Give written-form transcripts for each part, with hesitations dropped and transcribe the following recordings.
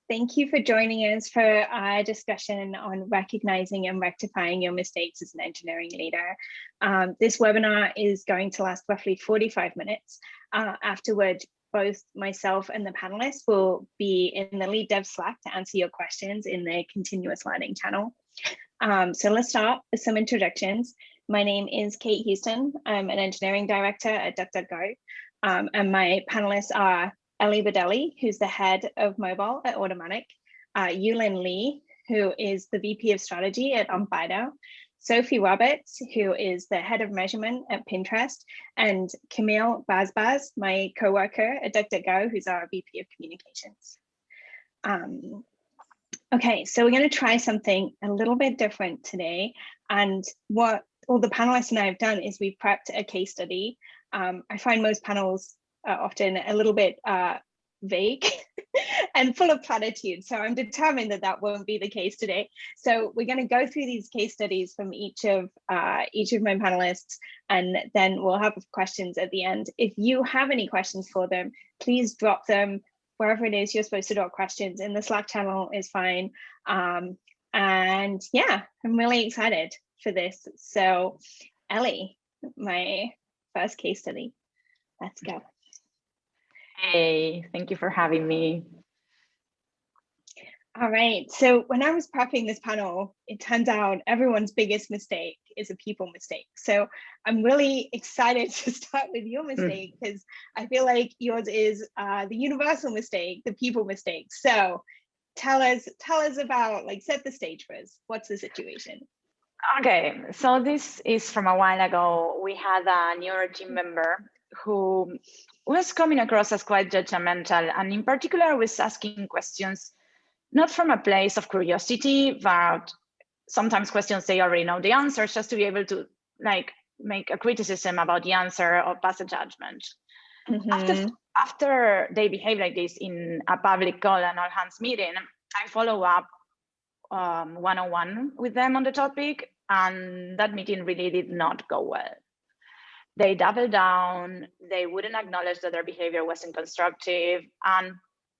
Thank you for joining us for our discussion on recognizing and rectifying your mistakes as an engineering leader. This webinar is going to last roughly 45 minutes. Afterward, both myself and the panelists will be in the Lead Dev Slack to answer your questions in the continuous learning channel. So let's start with some introductions. My name is Kate Houston. I'm an engineering director at DuckDuckGo. And my panelists are Ellie Badelli, who's the head of mobile at Automatic, Yulin Lee, who is the VP of strategy at Umbido, Sophie Roberts, who is the head of measurement at Pinterest, and Camille Bazbaz, my coworker at DuckDuckGo, who's our VP of communications. Okay, so we're going to try something a little bit different today. And what all the panelists and I have done is we've prepped a case study. I find most panels are often a little bit vague and full of platitudes. So I'm determined that that won't be the case today. So we're going to go through these case studies from each of my panelists, and then we'll have questions at the end. If you have any questions for them, please drop them wherever it is you're supposed to drop questions. In the Slack channel is fine. And yeah, I'm really excited for this. So Ellie, my first case study. Let's go. Hey, thank you for having me. All right, so when I was prepping this panel, it turns out everyone's biggest mistake is a people mistake. So I'm really excited to start with your mistake because I feel like yours is the universal mistake, the people mistake. So tell us about, like, set the stage for us. What's the situation? Okay, so this is from a while ago. We had a newer team member who was coming across as quite judgmental, and in particular was asking questions not from a place of curiosity, but sometimes questions they already know the answers, just to be able to like make a criticism about the answer or pass a judgment. After they behave like this in a public call and all hands meeting, I follow up one-on-one with them on the topic, and that meeting really did not go well. They doubled down, they wouldn't acknowledge that their behavior wasn't constructive, and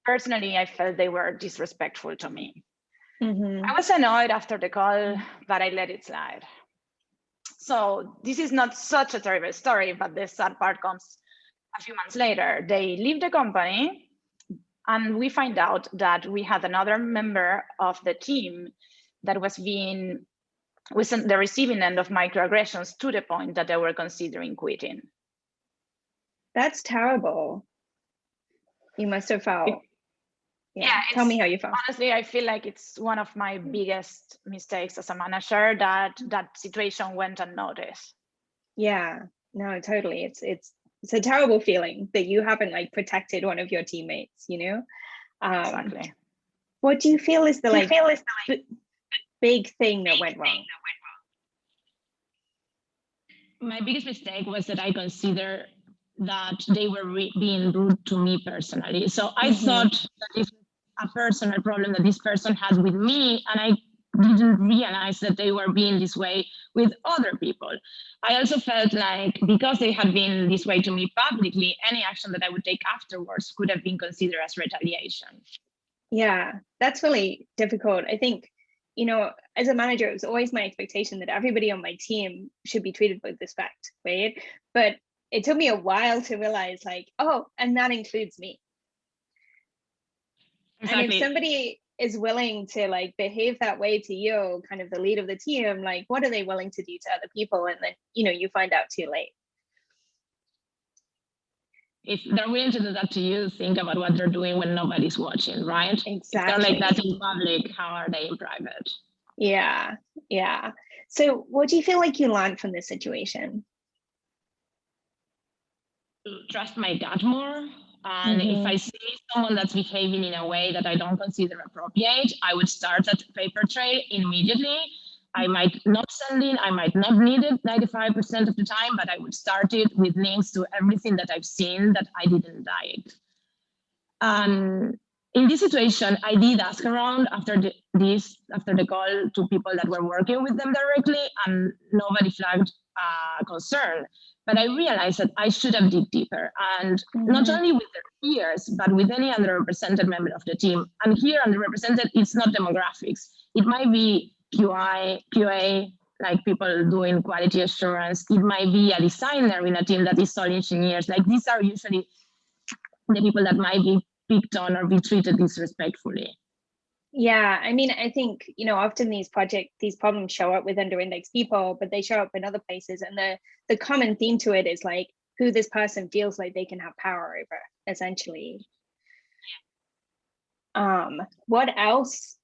personally, I felt they were disrespectful to me. I was annoyed after the call, but I let it slide. So this is not such a terrible story, but the sad part comes a few months later. They leave the company, and we find out that we had another member of the team that was the receiving end of microaggressions to the point that they were considering quitting. That's terrible. You must have felt. Yeah, tell me how you felt. Honestly, I feel like it's one of my biggest mistakes as a manager that that situation went unnoticed. Yeah, no, totally. It's a terrible feeling that you haven't like protected one of your teammates, you know? Exactly. What do you feel is the big thing that went wrong? My biggest mistake was that I consider that they were being rude to me personally. So I thought that this was a personal problem that this person had with me, and I didn't realize that they were being this way with other people. I also felt like because they had been this way to me publicly, any action that I would take afterwards could have been considered as retaliation. Yeah, that's really difficult. I think, you know, as a manager, it was always my expectation that everybody on my team should be treated with respect, right? But it took me a while to realize, like, oh, and that includes me. Exactly. And if somebody is willing to like behave that way to you, kind of the lead of the team, like what are they willing to do to other people? And then, you know, you find out too late. If they're willing to do that to you, think about what they're doing when nobody's watching, right? Exactly. If they're like that in public, how are they in private? Yeah. So what do you feel like you learned from this situation? Trust my gut more. And if I see someone that's behaving in a way that I don't consider appropriate, I would start that paper trail immediately. I might not send it, I might not need it 95% of the time, but I would start it with links to everything that I've seen that I didn't like. In this situation, I did ask around after the call to people that were working with them directly, and nobody flagged concern. But I realized that I should have dig deeper, and not only with their peers, but with any underrepresented member of the team. And here, underrepresented, it's not demographics. It might be QA, like people doing quality assurance. It might be a designer in a team that is all engineers. Like these are usually the people that might be picked on or be treated disrespectfully. Yeah, I mean, I think, often these problems show up with under-indexed people, but they show up in other places. And the common theme to it is like who this person feels like they can have power over, essentially. What else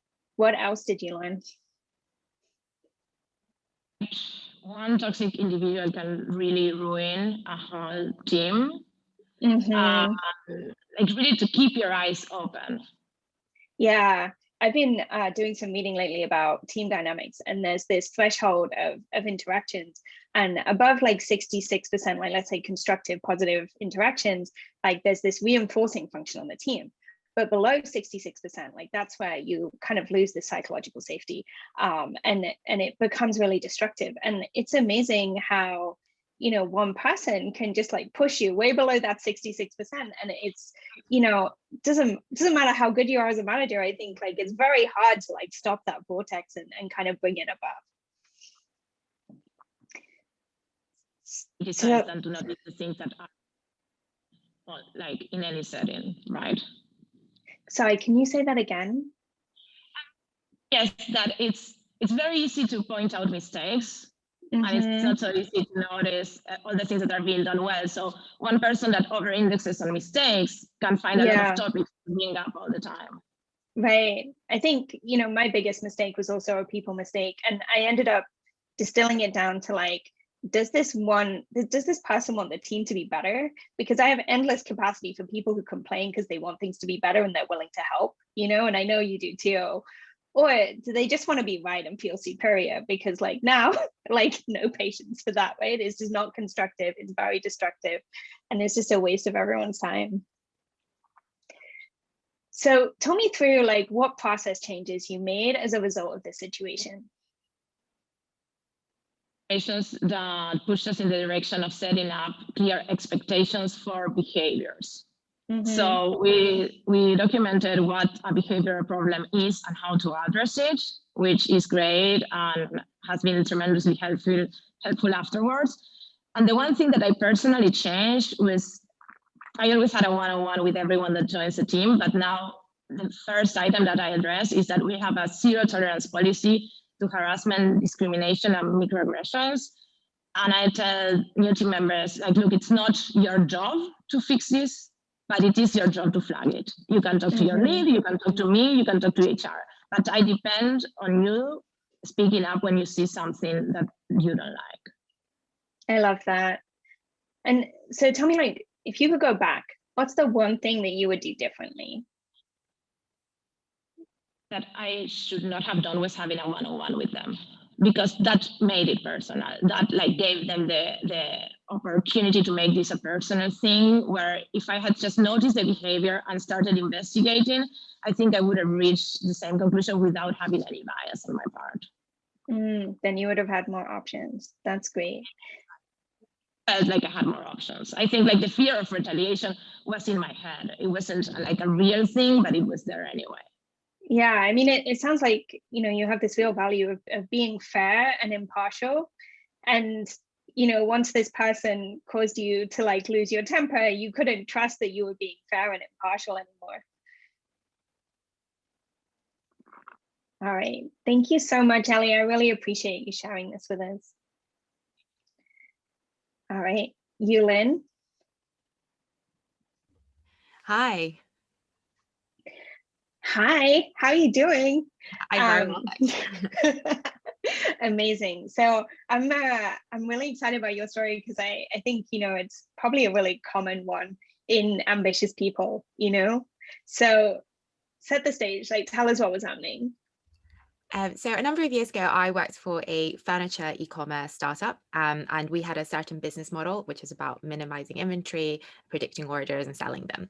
did you learn? One toxic individual can really ruin a whole team. Like really to keep your eyes open. Yeah, I've been doing some meeting lately about team dynamics, and there's this threshold of interactions, and above like 66%, like let's say constructive, positive interactions, like there's this reinforcing function on the team. But below 66%, like that's where you kind of lose the psychological safety, and it becomes really destructive. And it's amazing how one person can just like push you way below that 66%, and it's doesn't matter how good you are as a manager. I think like it's very hard to like stop that vortex and kind of bring it above. Decide and do not do the things that are like in any setting, right? Sorry, can you say that again? Yes, that it's very easy to point out mistakes. And it's not so easy to notice all the things that are being done well. So one person that over-indexes on mistakes can find a lot of topics to bring up all the time. Right. I think, my biggest mistake was also a people mistake. And I ended up distilling it down to like, does this person want the team to be better? Because I have endless capacity for people who complain because they want things to be better and they're willing to help, and I know you do too. Or do they just want to be right and feel superior? Because like now, like no patience for that, right? It's just not constructive. It's very destructive. And it's just a waste of everyone's time. So tell me through like what process changes you made as a result of this situation. That pushed us in the direction of setting up clear expectations for behaviors. So we documented what a behavioral problem is and how to address it, which is great and has been tremendously helpful afterwards. And the one thing that I personally changed was I always had a one-on-one with everyone that joins the team, but now the first item that I address is that we have a zero tolerance policy to harassment, discrimination, and microaggressions. And I tell new team members, like, look, it's not your job to fix this, but it is your job to flag it. You can talk to your lead, you can talk to me, you can talk to HR, but I depend on you speaking up when you see something that you don't like. I love that. And so tell me, like, if you could go back, what's the one thing that you would do differently? That I should not have done was having a one-on-one with them, because that made it personal. That like gave them the opportunity to make this a personal thing, where if I had just noticed the behavior and started investigating, I think I would have reached the same conclusion without having any bias on my part. Then you would have had more options. That's great. Like I had more options. I think like the fear of retaliation was in my head. It wasn't like a real thing, but it was there anyway. Yeah, I mean, it sounds like, you have this real value of being fair and impartial. And, once this person caused you to like lose your temper, you couldn't trust that you were being fair and impartial anymore. All right. Thank you so much, Ellie. I really appreciate you sharing this with us. All right. Yulin. Hi. Hi, how are you doing? I'm very well. Amazing. So I'm really excited about your story because I think, it's probably a really common one in ambitious people, So set the stage, like tell us what was happening. So a number of years ago, I worked for a furniture e-commerce startup, and we had a certain business model, which is about minimizing inventory, predicting orders, and selling them.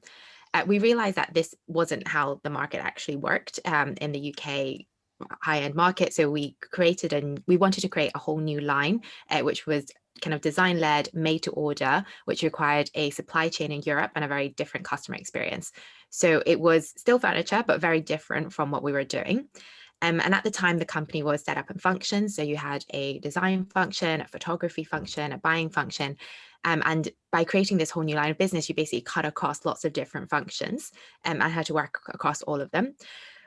We realized that this wasn't how the market actually worked in the UK high-end market. So we wanted to create a whole new line, which was kind of design-led, made-to-order, which required a supply chain in Europe and a very different customer experience. So it was still furniture, but very different from what we were doing. And at the time, the company was set up in functions. So you had a design function, a photography function, a buying function. And by creating this whole new line of business, you basically cut across lots of different functions and had to work across all of them.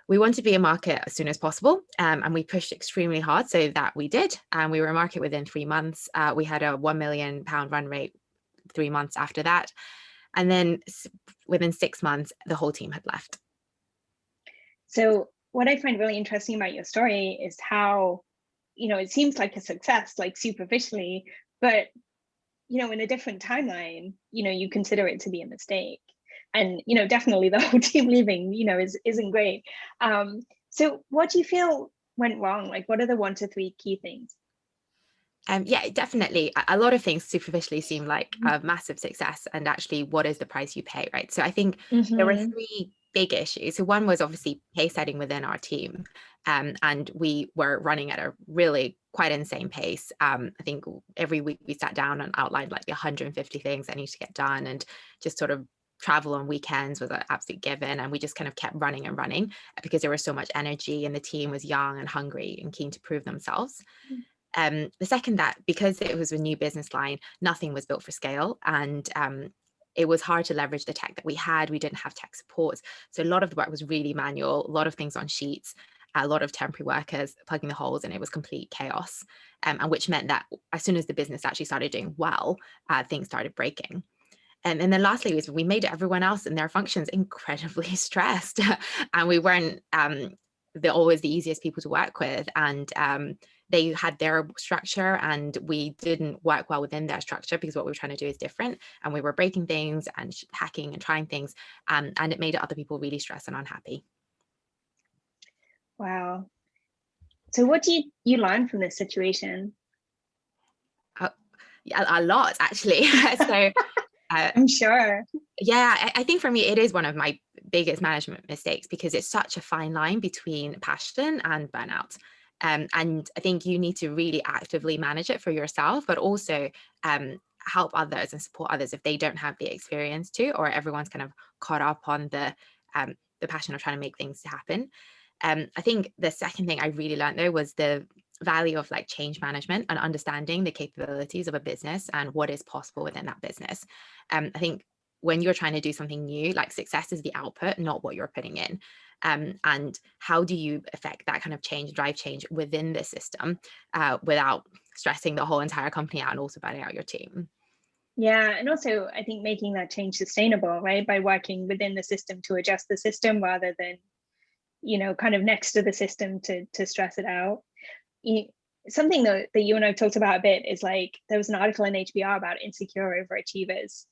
We wanted to be a market as soon as possible, and we pushed extremely hard, so that we did. And we were a market within 3 months. We had a £1 million run rate 3 months after that. And then within 6 months, the whole team had left. So what I find really interesting about your story is how, it seems like a success, like superficially, but, in a different timeline, you consider it to be a mistake. And, definitely the whole team leaving, isn't great. So what do you feel went wrong? Like, what are the 1 to 3 key things? Yeah, definitely. A lot of things superficially seem like a massive success, and actually, what is the price you pay, right? So I think there were 3 big issues. So one was obviously pace setting within our team, and we were running at a really quite insane pace. I think every week we sat down and outlined like the 150 things that need to get done, and just sort of travel on weekends was an absolute given, and we just kind of kept running and running because there was so much energy, and the team was young and hungry and keen to prove themselves. The second, that because it was a new business line, nothing was built for scale, and it was hard to leverage the tech that we had. We didn't have tech support, so a lot of the work was really manual, a lot of things on sheets, a lot of temporary workers plugging the holes, and it was complete chaos, and which meant that as soon as the business actually started doing well, things started breaking. And then lastly was we made everyone else in their functions incredibly stressed, and we weren't always the easiest people to work with, and they had their structure and we didn't work well within their structure because what we were trying to do is different, and we were breaking things and hacking and trying things, and it made other people really stressed and unhappy. Wow. So what do you learn from this situation? A lot, actually. So I'm sure. Yeah, I think for me, it is one of my biggest management mistakes because it's such a fine line between passion and burnout. And I think you need to really actively manage it for yourself, but also help others and support others if they don't have the experience to, or everyone's kind of caught up on the passion of trying to make things happen. I think the second thing I really learned though was the value of like change management and understanding the capabilities of a business and what is possible within that business. I think when you're trying to do something new, like success is the output, not what you're putting in. And how do you affect that kind of change, drive change within the system without stressing the whole entire company out and also burning out your team? Yeah, and also I think making that change sustainable, right? By working within the system to adjust the system rather than, kind of next to the system to stress it out. Something that you and I talked about a bit is like there was an article in HBR about insecure overachievers.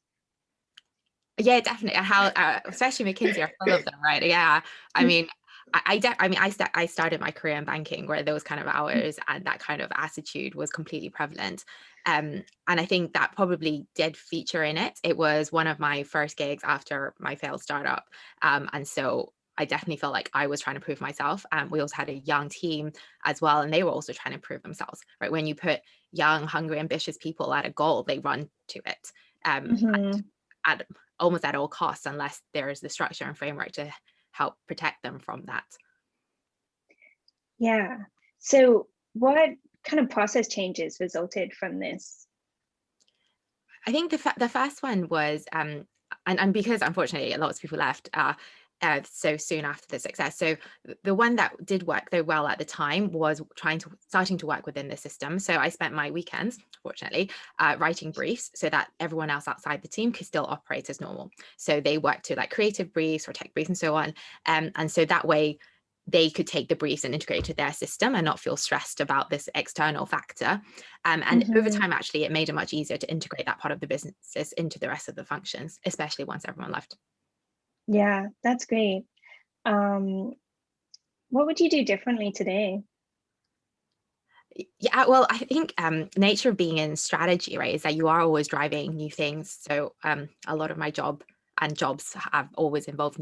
Yeah, definitely. How especially McKinsey are full of them, right? Yeah, I mean, I started my career in banking where those kind of hours and that kind of attitude was completely prevalent. And I think that probably did feature in it. It was one of my first gigs after my failed startup, and so I definitely felt like I was trying to prove myself. We also had a young team as well, and they were also trying to prove themselves, right? When you put young, hungry, ambitious people at a goal, they run to it. At almost at all costs, unless there is the structure and framework to help protect them from that. Yeah. So what kind of process changes resulted from this? I think the first one was, and because unfortunately a lot of people left so soon after the success. So the one that did work though well at the time was starting to work within the system. So I spent my weekends, fortunately, writing briefs so that everyone else outside the team could still operate as normal. So they worked to like creative briefs or tech briefs and so on. And so that way they could take the briefs and integrate to their system and not feel stressed about this external factor. And over time, actually, it made it much easier to integrate that part of the businesses into the rest of the functions, especially once everyone left. Yeah, that's great. What would you do differently today? Yeah, well, I think nature of being in strategy, right, is that you are always driving new things. So a lot of my jobs have always involved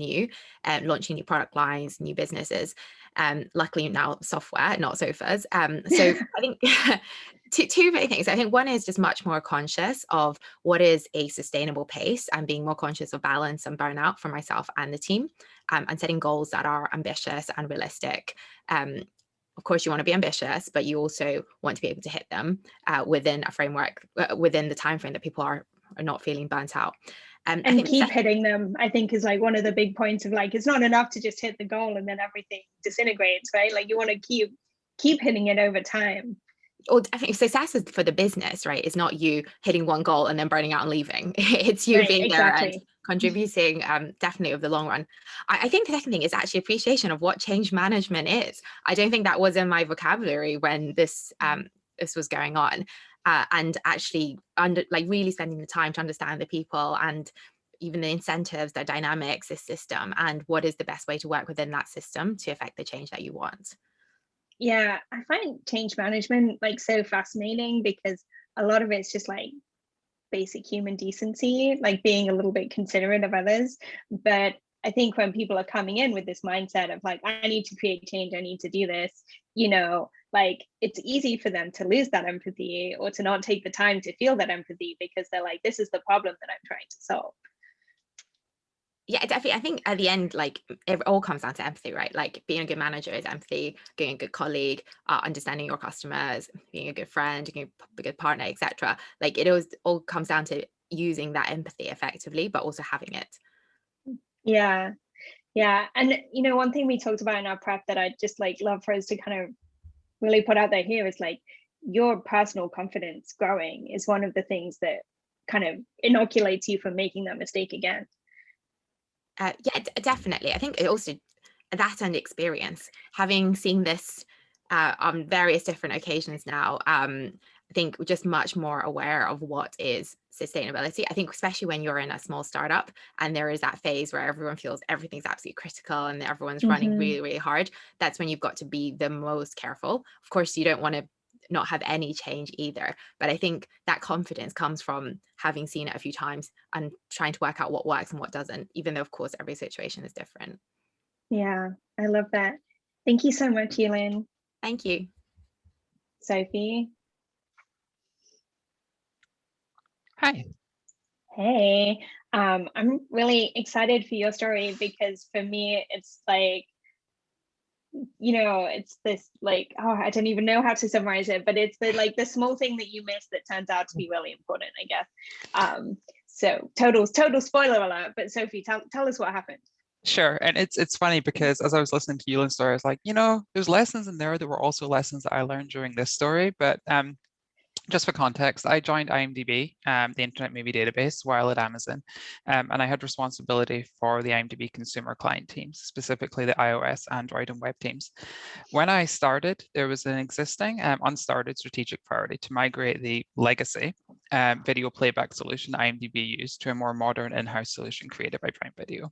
launching new product lines, new businesses. Luckily now software, not sofas. So I think two big things. I think one is just much more conscious of what is a sustainable pace and being more conscious of balance and burnout for myself and the team, and setting goals that are ambitious and realistic. Of course, you want to be ambitious, but you also want to be able to hit them within a framework, within the time frame that people are not feeling burnt out. And I think keep hitting them, I think, is like one of the big points of like, it's not enough to just hit the goal and then everything disintegrates, right? Like you want to keep hitting it over time. Or I think success is for the business, right? It's not you hitting one goal and then burning out and leaving. It's you being there and contributing, definitely over the long run. I think the second thing is actually appreciation of what change management is. I don't think that was in my vocabulary when this was going on, and actually really spending the time to understand the people and even the incentives, the dynamics, the system, and what is the best way to work within that system to affect the change that you want. Yeah, I find change management like so fascinating because a lot of it's just like basic human decency, like being a little bit considerate of others. But I think when people are coming in with this mindset of like, I need to create change, I need to do this, like it's easy for them to lose that empathy or to not take the time to feel that empathy because they're like, this is the problem that I'm trying to solve. Yeah, definitely. I think at the end, like it all comes down to empathy, right? Like being a good manager is empathy, being a good colleague, understanding your customers, being a good friend, being a good partner, etc. Like it all comes down to using that empathy effectively, but also having it. Yeah. And one thing we talked about in our prep that I'd just like love for us to kind of really put out there here is like your personal confidence growing is one of the things that kind of inoculates you from making that mistake again. Yeah, definitely. I think it also that and experience, having seen this on various different occasions now, I think we're just much more aware of what is sustainability. I think especially when you're in a small startup and there is that phase where everyone feels everything's absolutely critical and everyone's running really, really hard. That's when you've got to be the most careful. Of course, you don't want to not have any change either, but I think that confidence comes from having seen it a few times and trying to work out what works and what doesn't, even though of course every situation is different. Yeah, I love that. Thank you so much, Yulin. Thank you. Sophie. Hi. Hey, I'm really excited for your story because for me it's like, it's this like, I don't even know how to summarize it, but it's the small thing that you miss that turns out to be really important, I guess. So total spoiler alert, but Sophie, tell us what happened. Sure. And it's funny because as I was listening to Yulin's story, I was like, there's lessons in there that were also lessons that I learned during this story. But just for context, I joined IMDb, the Internet Movie Database, while at Amazon, and I had responsibility for the IMDb consumer client teams, specifically the iOS, Android, and web teams. When I started, there was an existing unstarted strategic priority to migrate the legacy video playback solution IMDb used to a more modern in-house solution created by Prime Video.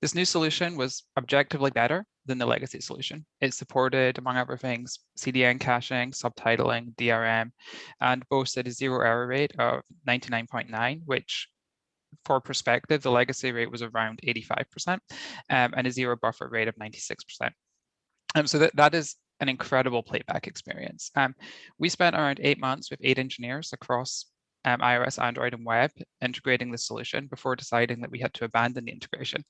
This new solution was objectively better than the legacy solution. It supported, among other things, CDN caching, subtitling, DRM, and boasted a zero error rate of 99.9, which for perspective, the legacy rate was around 85%, and a zero buffer rate of 96%. So that is an incredible playback experience. We spent around 8 months with 8 engineers across iOS, Android, and web integrating the solution before deciding that we had to abandon the integration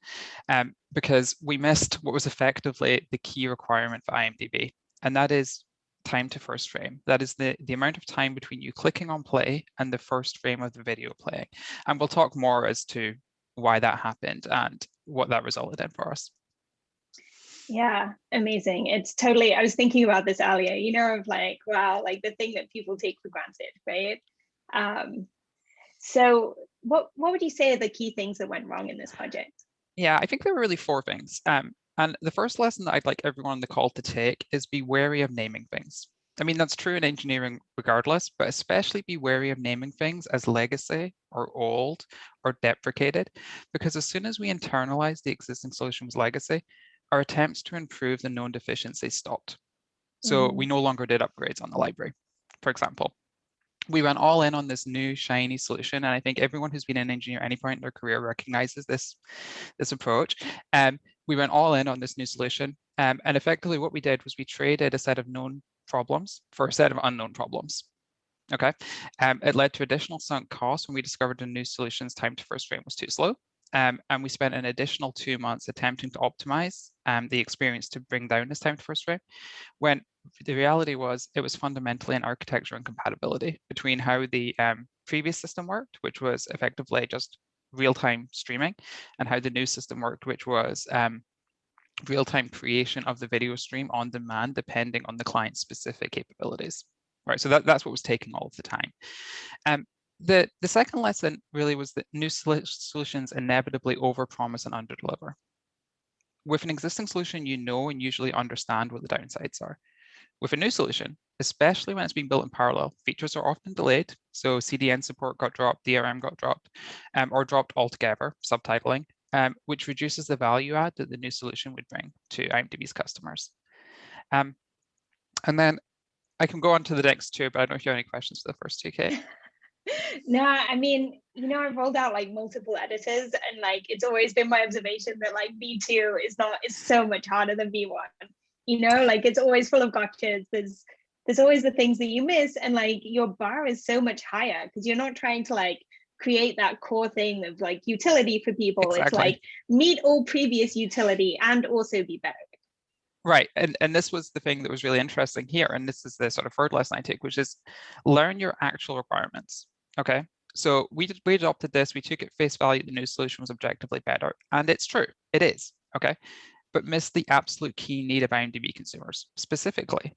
because we missed what was effectively the key requirement for IMDb, and that is time to first frame. That is the amount of time between you clicking on play and the first frame of the video playing. And we'll talk more as to why that happened and what that resulted in for us. Yeah, amazing. It's totally, I was thinking about this earlier, of like, wow, like the thing that people take for granted, right? So what would you say are the key things that went wrong in this project? Yeah, I think there were really 4 things. And the first lesson that I'd like everyone on the call to take is be wary of naming things. I mean, that's true in engineering regardless, but especially be wary of naming things as legacy or old or deprecated, because as soon as we internalize the existing solution was legacy, our attempts to improve the known deficiencies stopped. So we no longer did upgrades on the library, for example. We went all in on this new shiny solution, and I think everyone who's been an engineer at any point in their career recognizes this approach. We went all in on this new solution, and effectively what we did was we traded a set of known problems for a set of unknown problems. Okay, it led to additional sunk costs when we discovered the new solution's time to first frame was too slow. And we spent an additional 2 months attempting to optimize the experience to bring down this time to first frame, when the reality was it was fundamentally an architecture incompatibility between how the previous system worked, which was effectively just real-time streaming, and how the new system worked, which was real-time creation of the video stream on demand, depending on the client's specific capabilities. Right, so that's what was taking all of the time. The second lesson really was that new solutions inevitably overpromise and underdeliver. With an existing solution, you know and usually understand what the downsides are. With a new solution, especially when it's being built in parallel, features are often delayed. So CDN support got dropped, DRM got dropped, or dropped altogether, subtitling, which reduces the value add that the new solution would bring to IMDb's customers. And then I can go on to the next two, but I don't know if you have any questions for the first two, Kate. No, I mean, I've rolled out like multiple editors, and like it's always been my observation that like V2 is so much harder than V1. Like it's always full of gotchas. There's always the things that you miss, and like your bar is so much higher because you're not trying to like create that core thing of like utility for people. Exactly. It's like meet all previous utility and also be better. Right, and this was the thing that was really interesting here, and this is the sort of third lesson I take, which is learn your actual requirements. Okay, so we adopted this, we took it face value, the new solution was objectively better, and it's true, it is, okay, but missed the absolute key need of IMDb consumers. Specifically,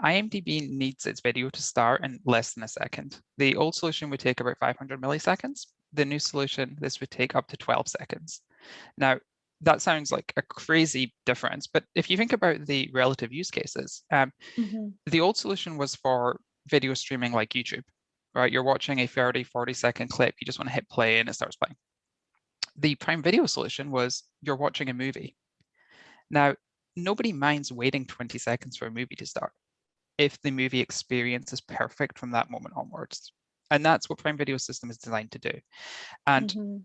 IMDb needs its video to start in less than a second. The old solution would take about 500 milliseconds. The new solution, this would take up to 12 seconds. Now, that sounds like a crazy difference, but if you think about the relative use cases, the old solution was for video streaming like YouTube, right? You're watching a 30, 40-second clip, you just want to hit play and it starts playing. The Prime Video solution was you're watching a movie. Now, nobody minds waiting 20 seconds for a movie to start if the movie experience is perfect from that moment onwards. And that's what Prime Video system is designed to do. And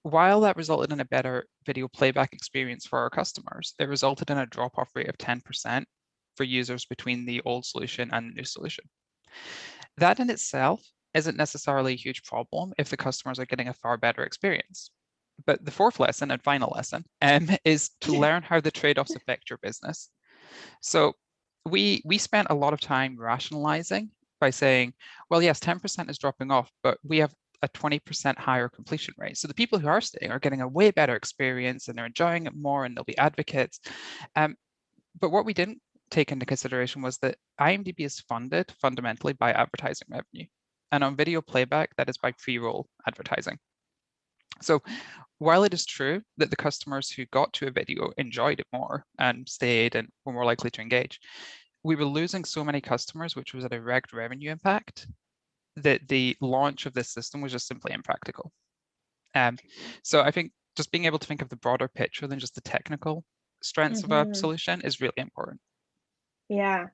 while that resulted in a better video playback experience for our customers, it resulted in a drop-off rate of 10% for users between the old solution and the new solution. That in itself isn't necessarily a huge problem if the customers are getting a far better experience. But the fourth lesson and final lesson is to learn how the trade-offs affect your business. So we spent a lot of time rationalizing by saying, well, yes, 10% is dropping off, but we have a 20% higher completion rate. So the people who are staying are getting a way better experience and they're enjoying it more and they'll be advocates. But what we didn't take into consideration was that IMDb is funded fundamentally by advertising revenue. And on video playback, that is by pre-roll advertising. So while it is true that the customers who got to a video enjoyed it more and stayed and were more likely to engage, we were losing so many customers, which was a direct revenue impact, that the launch of this system was just simply impractical. So I think just being able to think of the broader picture than just the technical strengths of a solution is really important. Yeah,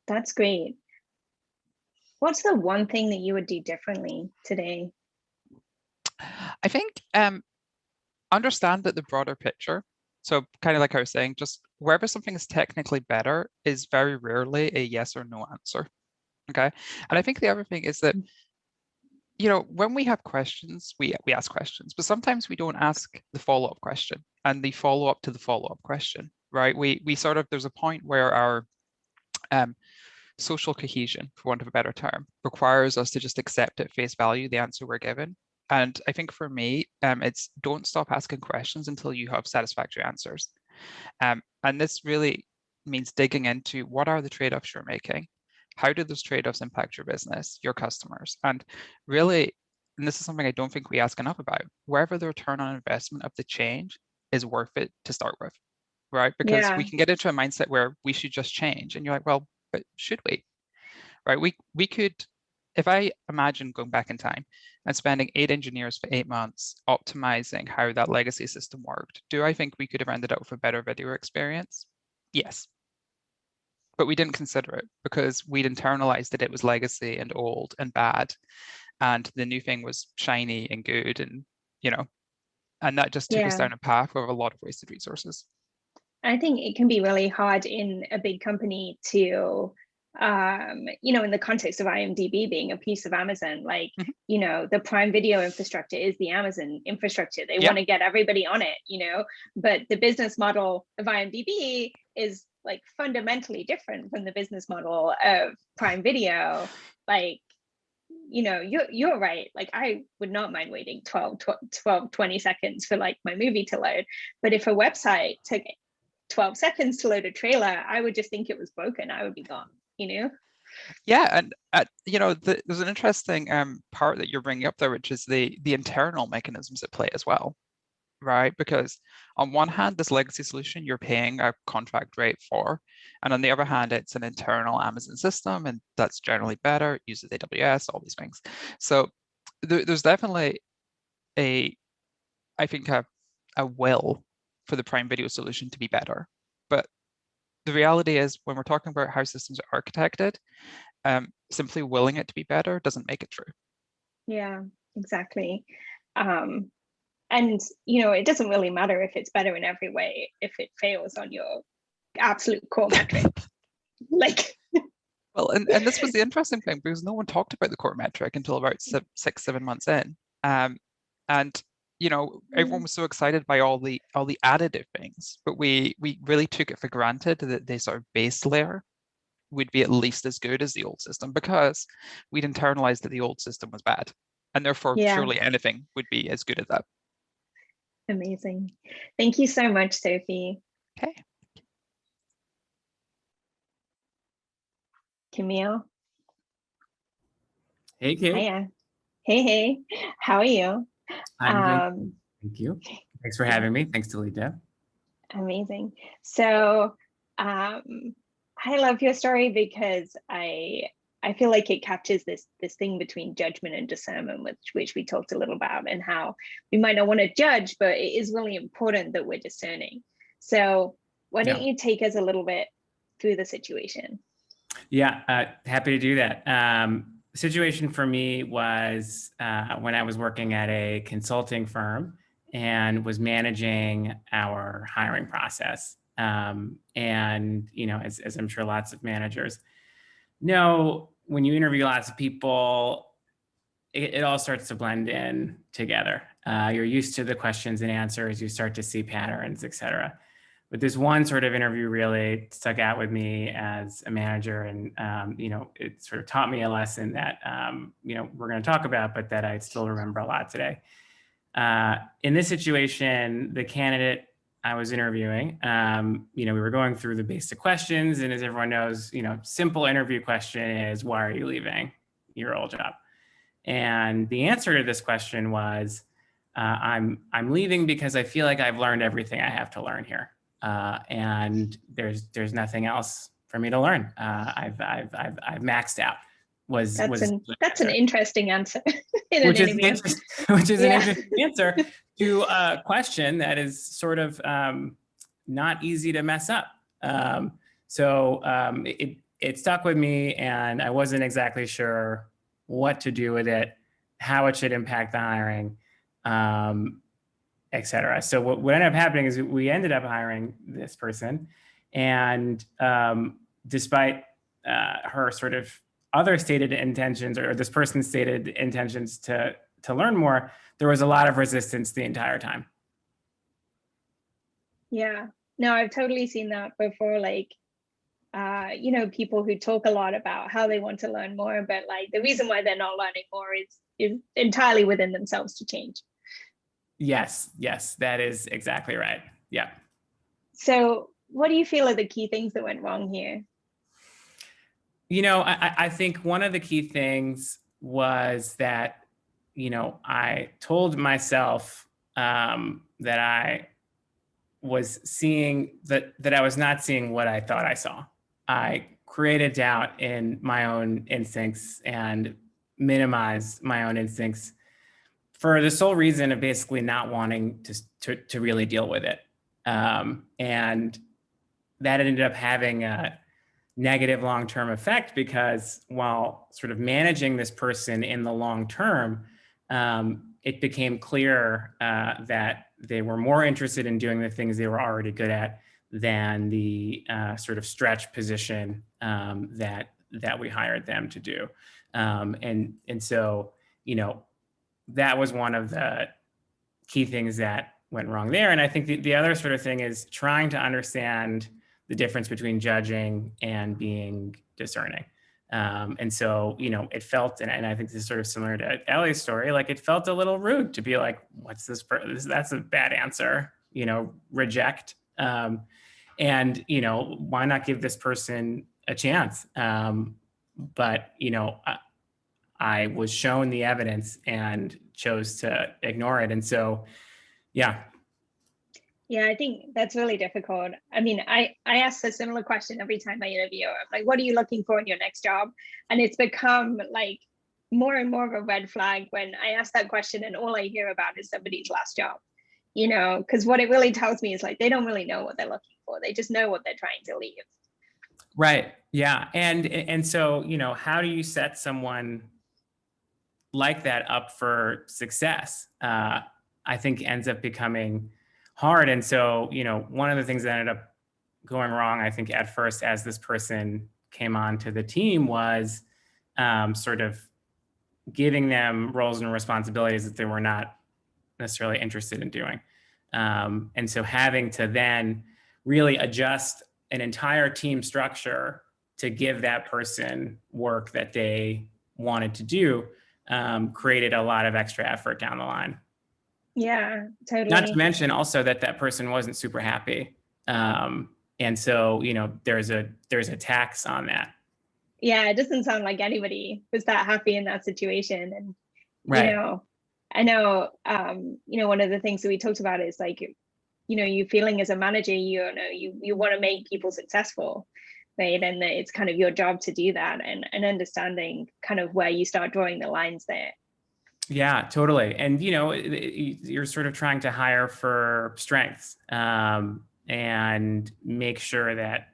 that's great. What's the one thing that you would do differently today? I think understand that the broader picture. So kind of like I was saying, just wherever something is technically better is very rarely a yes or no answer. Okay. And I think the other thing is that, when we have questions, we ask questions, but sometimes we don't ask the follow-up question and the follow-up to the follow-up question, right? We sort of, there's a point where our social cohesion, for want of a better term, requires us to just accept at face value the answer we're given. And I think for me, it's don't stop asking questions until you have satisfactory answers. And this really means digging into what are the trade-offs you're making? How do those trade-offs impact your business, your customers? And really, and this is something I don't think we ask enough about, wherever the return on investment of the change is worth it to start with, right? Because we can get into a mindset where we should just change. And you're like, well, but should we? Right? We could, if I imagine going back in time and spending 8 engineers for 8 months optimizing how that legacy system worked, do I think we could have ended up with a better video experience? Yes. But we didn't consider it because we'd internalized that it was legacy and old and bad. And the new thing was shiny and good. And, and that just took us down a path of a lot of wasted resources. I think it can be really hard in a big company to in the context of IMDb being a piece of Amazon, like, the Prime Video infrastructure is the Amazon infrastructure. They want to get everybody on it, but the business model of IMDb is like fundamentally different from the business model of Prime Video. Like, you're right. Like, I would not mind waiting 20 seconds for like my movie to load. But if a website took 12 seconds to load a trailer, I would just think it was broken. I would be gone, Yeah, and there's an interesting part that you're bringing up there, which is the internal mechanisms at play as well, right? Because on one hand, this legacy solution you're paying a contract rate for, and on the other hand, it's an internal Amazon system, and that's generally better. It uses AWS, all these things. So there's definitely I think a will for the Prime Video solution to be better, but the reality is when we're talking about how systems are architected, simply willing it to be better doesn't make it true. Yeah, exactly. And it doesn't really matter if it's better in every way if it fails on your absolute core metric. Like, well, and this was the interesting thing, because no one talked about the core metric until about 6-7 months in, and everyone was so excited by all the additive things, but we really took it for granted that the sort of base layer would be at least as good as the old system, because we'd internalized that the old system was bad, and therefore surely anything would be as good as that. Amazing. Thank you so much, Sophie. Okay. Camille. Hey, Kate. Hiya. Hey. How are you? I'm good. Thank you. Thanks for having me. Thanks to Lita. Amazing. So I love your story because I feel like it captures this thing between judgment and discernment, which we talked a little about, and how we might not want to judge, but it is really important that we're discerning. So why don't you take us a little bit through the situation? Yeah, happy to do that. The situation for me was when I was working at a consulting firm and was managing our hiring process. And, as I'm sure lots of managers know, when you interview lots of people, it all starts to blend in together. You're used to the questions and answers, you start to see patterns, et cetera. But this one sort of interview really stuck out with me as a manager, and it sort of taught me a lesson that we're going to talk about, but that I still remember a lot today. In this situation, the candidate I was interviewing, we were going through the basic questions, and as everyone knows, simple interview question is, why are you leaving your old job? And the answer to this question was, I'm leaving because I feel like I've learned everything I have to learn here. And there's nothing else for me to learn. I've maxed out. That's an interesting answer. Which is an interesting answer to a question that is sort of not easy to mess up. So it stuck with me, and I wasn't exactly sure what to do with it, how it should impact the hiring, et cetera. So what ended up happening is we ended up hiring this person, and despite her sort of other stated intentions, or this person's stated intentions to learn more, there was a lot of resistance the entire time. Yeah, no, I've totally seen that before. Like, people who talk a lot about how they want to learn more, but like the reason why they're not learning more is entirely within themselves to change. Yes, that is exactly right. Yeah. So what do you feel are the key things that went wrong here? I think one of the key things was that, I told myself that I was seeing that I was not seeing what I thought I saw. I created doubt in my own instincts and minimized my own instincts for the sole reason of basically not wanting to really deal with it. And that ended up having a negative long-term effect, because while sort of managing this person in the long term, it became clear that they were more interested in doing the things they were already good at than the sort of stretch position that that we hired them to do. And so, that was one of the key things that went wrong there. And I think the other sort of thing is trying to understand the difference between judging and being discerning. And so, it felt, and I think this is sort of similar to Ellie's story, like it felt a little rude to be like, what's this? That's a bad answer, reject. And, why not give this person a chance? But, I was shown the evidence and chose to ignore it. And so, yeah. Yeah, I think that's really difficult. I mean, I ask a similar question every time I interview. I'm like, what are you looking for in your next job? And it's become like more and more of a red flag when I ask that question and all I hear about is somebody's last job, because what it really tells me is like, they don't really know what they're looking for. They just know what they're trying to leave. Right. Yeah. And so, how do you set someone like that up for success? I think ends up becoming hard. And so, one of the things that ended up going wrong, I think at first, as this person came onto the team was sort of giving them roles and responsibilities that they were not necessarily interested in doing. And so having to then really adjust an entire team structure to give that person work that they wanted to do created a lot of extra effort down the line. Yeah, totally. Not to mention also that person wasn't super happy. And so, there's a tax on that. Yeah, it doesn't sound like anybody was that happy in that situation. And, right. I know, one of the things that we talked about is like, you feeling as a manager, you want to make people successful, right? And it's kind of your job to do that and understanding kind of where you start drawing the lines there. Yeah, totally. And, you're sort of trying to hire for strengths and make sure that,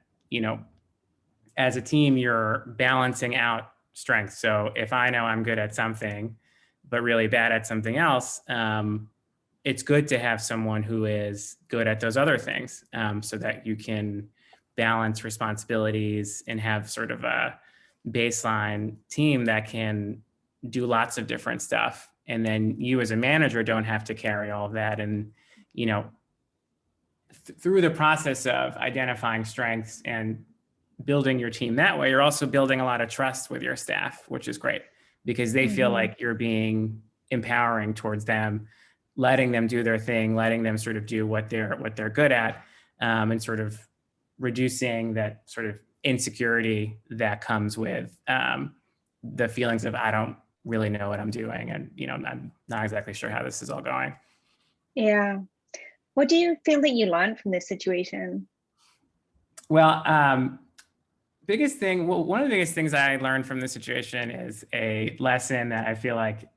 as a team, you're balancing out strengths. So if I know I'm good at something, but really bad at something else, it's good to have someone who is good at those other things so that you can balance responsibilities and have sort of a baseline team that can do lots of different stuff. And then you as a manager don't have to carry all of that. And, through the process of identifying strengths and building your team that way, you're also building a lot of trust with your staff, which is great because they feel like you're being empowering towards them, letting them do their thing, letting them sort of do what they're good at, and sort of reducing that sort of insecurity that comes with the feelings of I don't really know what I'm doing, and I'm not exactly sure how this is all going. Yeah. What do you feel that you learned from this situation? Well, one of the biggest things I learned from this situation is a lesson that I feel like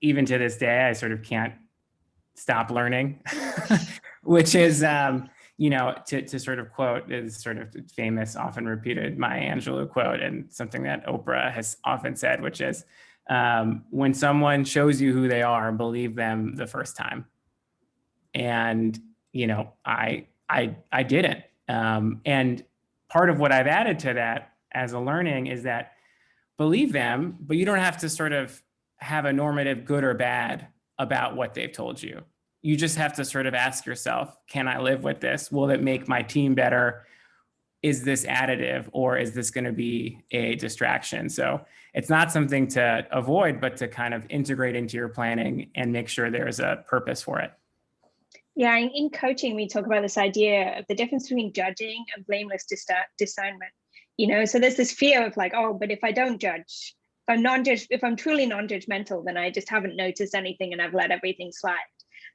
even to this day I sort of can't stop learning, which is to sort of quote is sort of famous, often repeated Maya Angelou quote, and something that Oprah has often said, which is when someone shows you who they are, believe them the first time. And I didn't. And part of what I've added to that as a learning is that believe them, but you don't have to sort of have a normative good or bad about what they've told you. You just have to sort of ask yourself, can I live with this? Will it make my team better? Is this additive, or is this going to be a distraction? So it's not something to avoid, but to kind of integrate into your planning and make sure there's a purpose for it. Yeah, in coaching, we talk about this idea of the difference between judging and blameless discernment. So there's this fear of like, oh, but if I don't judge, if I'm truly non-judgmental, then I just haven't noticed anything and I've let everything slide.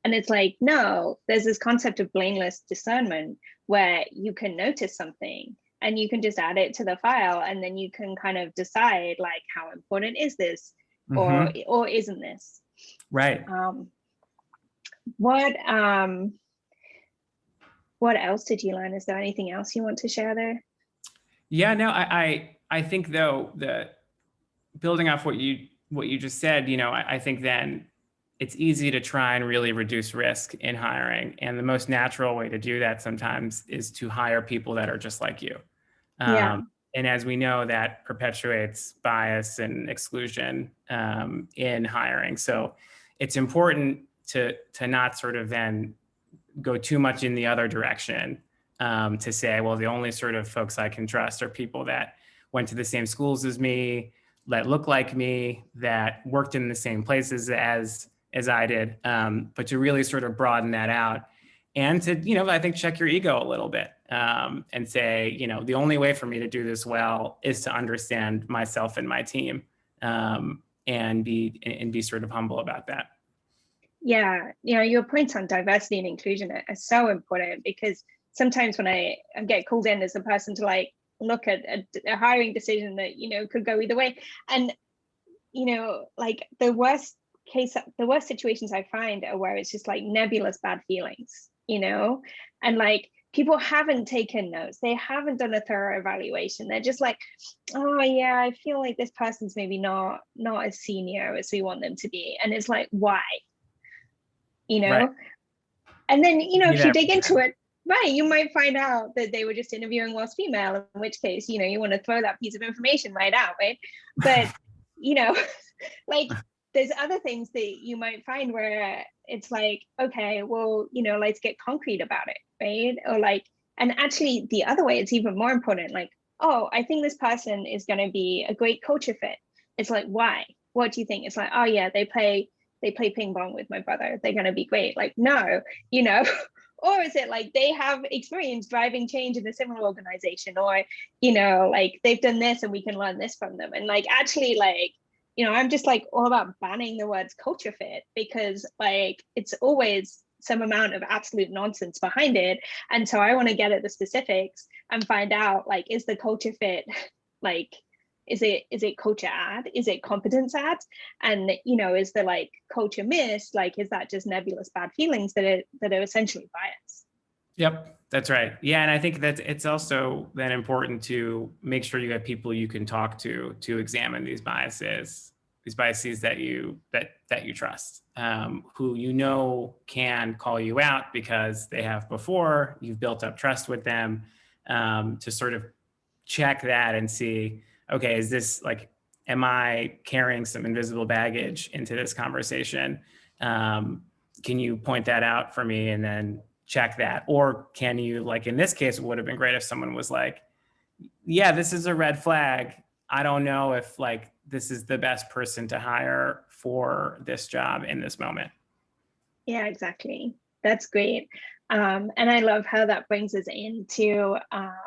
And it's like, no, there's this concept of blameless discernment where you can notice something and you can just add it to the file, and then you can kind of decide like, how important is this, or isn't this? Right. What else did you learn? Is there anything else you want to share there? Yeah, no, I think though, building off what you just said, I think then it's easy to try and really reduce risk in hiring. And the most natural way to do that sometimes is to hire people that are just like you. Yeah. And as we know, that perpetuates bias and exclusion in hiring. So it's important to not sort of then go too much in the other direction, to say, well, the only sort of folks I can trust are people that went to the same schools as me, that look like me, that worked in the same places as I did, but to really sort of broaden that out. And to, I think check your ego a little bit, and say, the only way for me to do this well is to understand myself and my team, and be sort of humble about that. Yeah, your points on diversity and inclusion are so important, because sometimes when I get called in as a person to like look at a hiring decision that could go either way, and like the worst situations I find are where it's just like nebulous bad feelings, and like people haven't taken notes, they haven't done a thorough evaluation, they're just like, oh yeah, I feel like this person's maybe not as senior as we want them to be, and it's like, why? Right. And then if you dig into it, right, you might find out that they were just interviewing whilst female, in which case you want to throw that piece of information right out, right? But like there's other things that you might find where it's like, okay, well, let's get concrete about it, right? Or like, and actually the other way, it's even more important, like, oh, I think this person is going to be a great culture fit. It's like, why? What do you think? It's like, oh yeah, they play ping pong with my brother, they're going to be great. Like, no, or is it like they have experience driving change in a similar organization, or like they've done this and we can learn this from them. And like, actually, like, I'm just like all about banning the words culture fit, because like it's always some amount of absolute nonsense behind it. And so I want to get at the specifics and find out, like, is the culture fit, like, is it culture add? Is it competence add? And is the like culture miss? Like, is that just nebulous bad feelings that are essentially biased? Yep, that's right. Yeah, and I think that it's also then important to make sure you have people you can talk to examine these biases that you trust, who can call you out because they have before. You've built up trust with them, to sort of check that and see, okay, is this like, am I carrying some invisible baggage into this conversation? Can you point that out for me and then check that? Or can you, like in this case, it would have been great if someone was like, yeah, this is a red flag. I don't know if like this is the best person to hire for this job in this moment. Yeah, exactly. That's great. And I love how that brings us into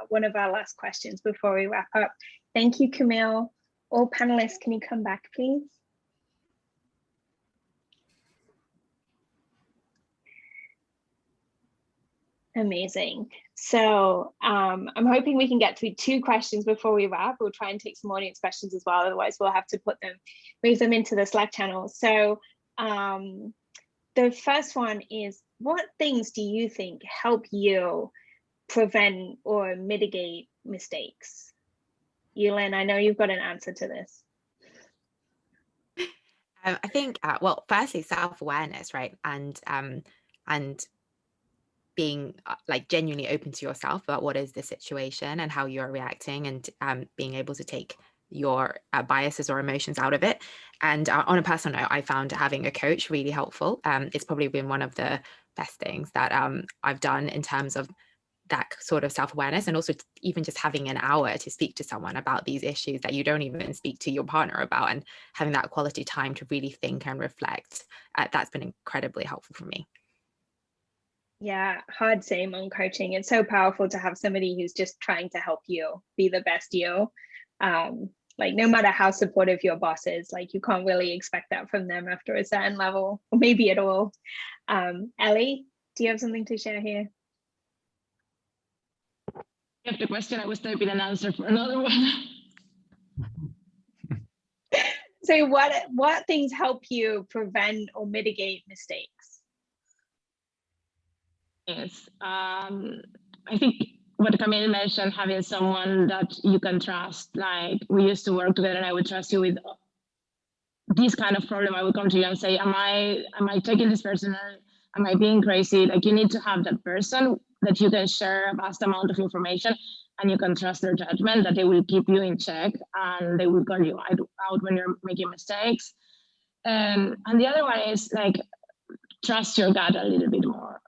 one of our last questions before we wrap up. Thank you, Camille. All panelists, can you come back, please? Amazing. So I'm hoping we can get through 2 questions before we wrap. We'll try and take some audience questions as well. Otherwise, we'll have to move them into the Slack channel. So the first one is, what things do you think help you prevent or mitigate mistakes? Yulin, I know you've got an answer to this. I think, well, firstly, self-awareness, right? And being like genuinely open to yourself about what is the situation and how you're reacting, and being able to take your biases or emotions out of it. And on a personal note, I found having a coach really helpful. It's probably been one of the best things that I've done in terms of that sort of self-awareness, and also even just having an hour to speak to someone about these issues that you don't even speak to your partner about, and having that quality time to really think and reflect. That's been incredibly helpful for me. Yeah, hard same on coaching. It's so powerful to have somebody who's just trying to help you be the best you. Like, no matter how supportive your boss is, like, you can't really expect that from them after a certain level, or maybe at all. Ellie, do you have something to share here? If the question, I was typing an answer for another one. So what things help you prevent or mitigate mistakes? Yes, I think what Camille mentioned, having someone that you can trust. Like, we used to work together, and I would trust you with this kind of problem. I would come to you and say, am I taking this personal? Am I being crazy? Like, you need to have that person that you can share a vast amount of information. and you can trust their judgment, that they will keep you in check and they will call you out when you're making mistakes. And the other one is like, trust your gut a little bit more.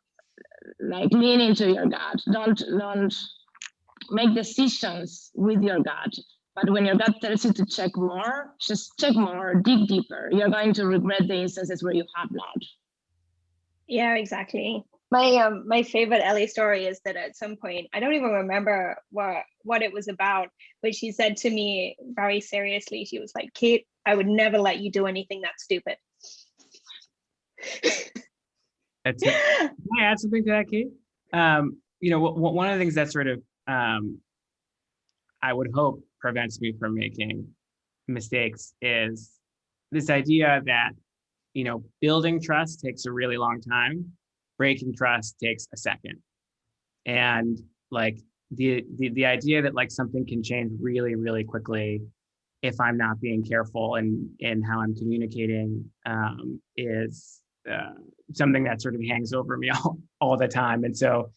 Like, lean into your gut. Don't make decisions with your gut. But when your gut tells you to check more, just check more, dig deeper. You're going to regret the instances where you have not. Yeah, exactly. My favorite Ellie story is that at some point, I don't even remember what it was about, but she said to me very seriously, she was like, Kate, I would never let you do anything that's stupid. That's it. Can I add something to that, Kate? One of the things that sort of I would hope prevents me from making mistakes is this idea that, building trust takes a really long time. Breaking trust takes a second. And like the idea that like something can change really, really quickly if I'm not being careful in how I'm communicating is something that sort of hangs over me all the time. And so,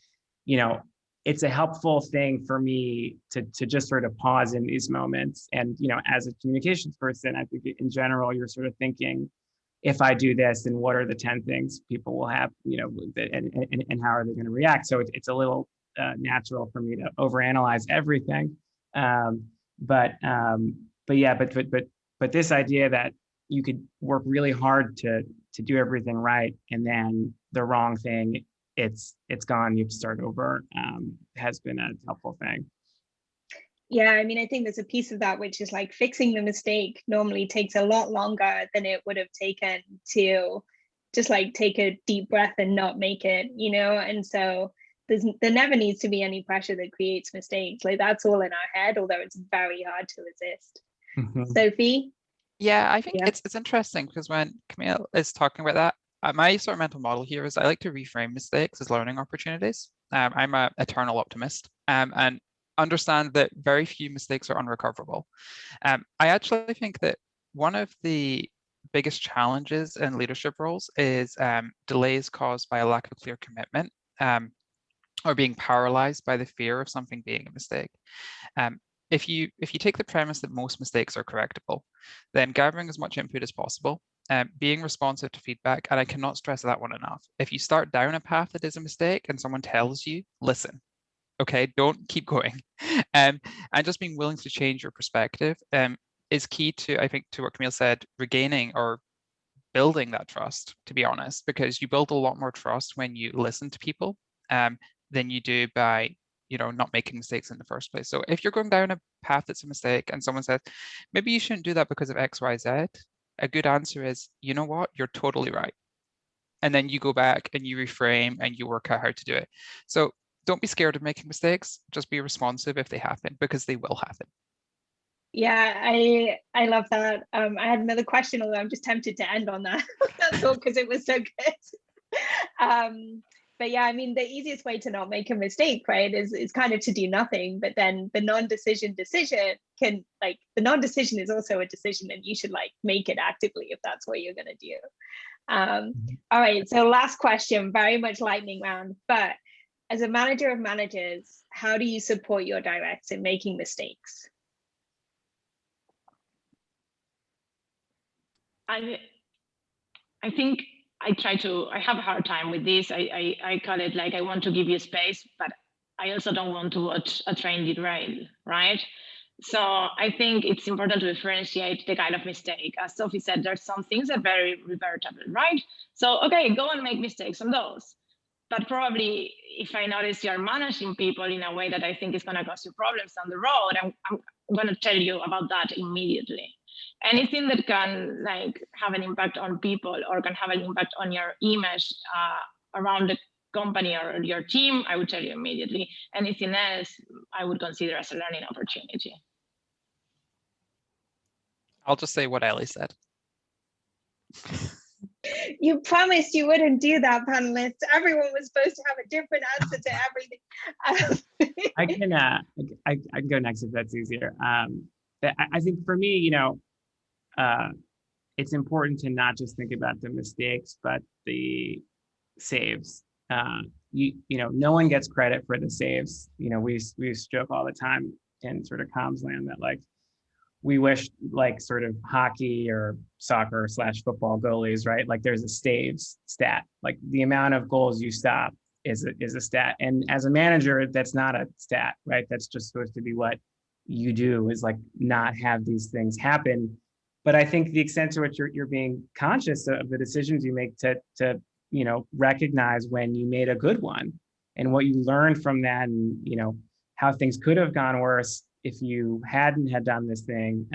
it's a helpful thing for me to just sort of pause in these moments. And, as a communications person, I think in general, you're sort of thinking, if I do this, then what are the 10 things people will have, and how are they going to react? So it's a little natural for me to overanalyze everything. But this idea that you could work really hard to do everything right, and then the wrong thing, it's gone, you have to start over, has been a helpful thing. Yeah, I mean, I think there's a piece of that which is like fixing the mistake normally takes a lot longer than it would have taken to just like take a deep breath and not make it, and so there never needs to be any pressure that creates mistakes. Like, that's all in our head, although it's very hard to resist. Mm-hmm. Sophie? Yeah, I think it's interesting because when Camille is talking about that, my sort of mental model here is I like to reframe mistakes as learning opportunities. I'm an eternal optimist, and understand that very few mistakes are unrecoverable. I actually think that one of the biggest challenges in leadership roles is delays caused by a lack of clear commitment, or being paralyzed by the fear of something being a mistake. If you take the premise that most mistakes are correctable, then gathering as much input as possible, being responsive to feedback, and I cannot stress that one enough. If you start down a path that is a mistake and someone tells you, listen, okay, don't keep going. And just being willing to change your perspective is key to, I think, to what Camille said, regaining or building that trust, to be honest, because you build a lot more trust when you listen to people than you do by not making mistakes in the first place. So if you're going down a path that's a mistake and someone says, maybe you shouldn't do that because of X, Y, Z, a good answer is, you know what, you're totally right. And then you go back and you reframe and you work out how to do it. So don't be scared of making mistakes. Just be responsive if they happen, because they will happen. Yeah, I love that. I had another question, although I'm just tempted to end on that. That's all because it was so good. But yeah, I mean, the easiest way to not make a mistake, right, is kind of to do nothing. But then the non-decision decision can, like, the non-decision is also a decision, and you should like make it actively if that's what you're going to do. All right, so last question, very much lightning round, but as a manager of managers, how do you support your directs in making mistakes? I think I have a hard time with this. I call it like, I want to give you space, but I also don't want to watch a train derail, right? So I think it's important to differentiate the kind of mistake. As Sophie said, there's some things that are very revertible, right? So, okay, go and make mistakes on those. But probably if I notice you're managing people in a way that I think is going to cause you problems down the road, I'm going to tell you about that immediately. Anything that can like have an impact on people or can have an impact on your image around the company or your team, I would tell you immediately. Anything else, I would consider as a learning opportunity. I'll just say what Ellie said. You promised you wouldn't do that, panelists. Everyone was supposed to have a different answer to everything. I can go next if that's easier. I think for me, it's important to not just think about the mistakes, but the saves. you know, no one gets credit for the saves. You know, we joke all the time in sort of comms land that like, we wish like sort of hockey or soccer / football goalies, right? Like there's a saves stat, like the amount of goals you stop is a stat. And as a manager, that's not a stat, right? That's just supposed to be what you do, is like not have these things happen. But I think the extent to which you're being conscious of the decisions you make to you know, recognize when you made a good one and what you learned from that, and you know, how things could have gone worse if you hadn't had done this thing,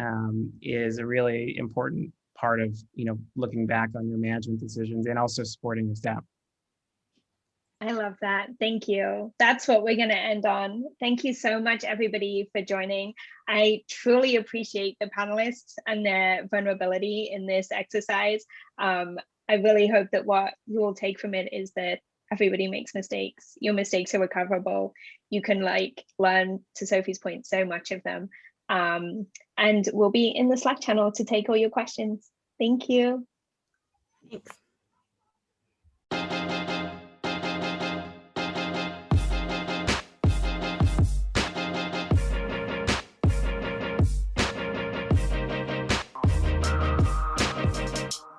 is a really important part of, you know, looking back on your management decisions and also supporting your staff. I love that. Thank you. That's what we're going to end on. Thank you so much, everybody, for joining. I truly appreciate the panelists and their vulnerability in this exercise. I really hope that what you will take from it is that everybody makes mistakes. Your mistakes are recoverable. You can like learn, to Sophie's point, so much of them. And we'll be in the Slack channel to take all your questions. Thank you. Thanks.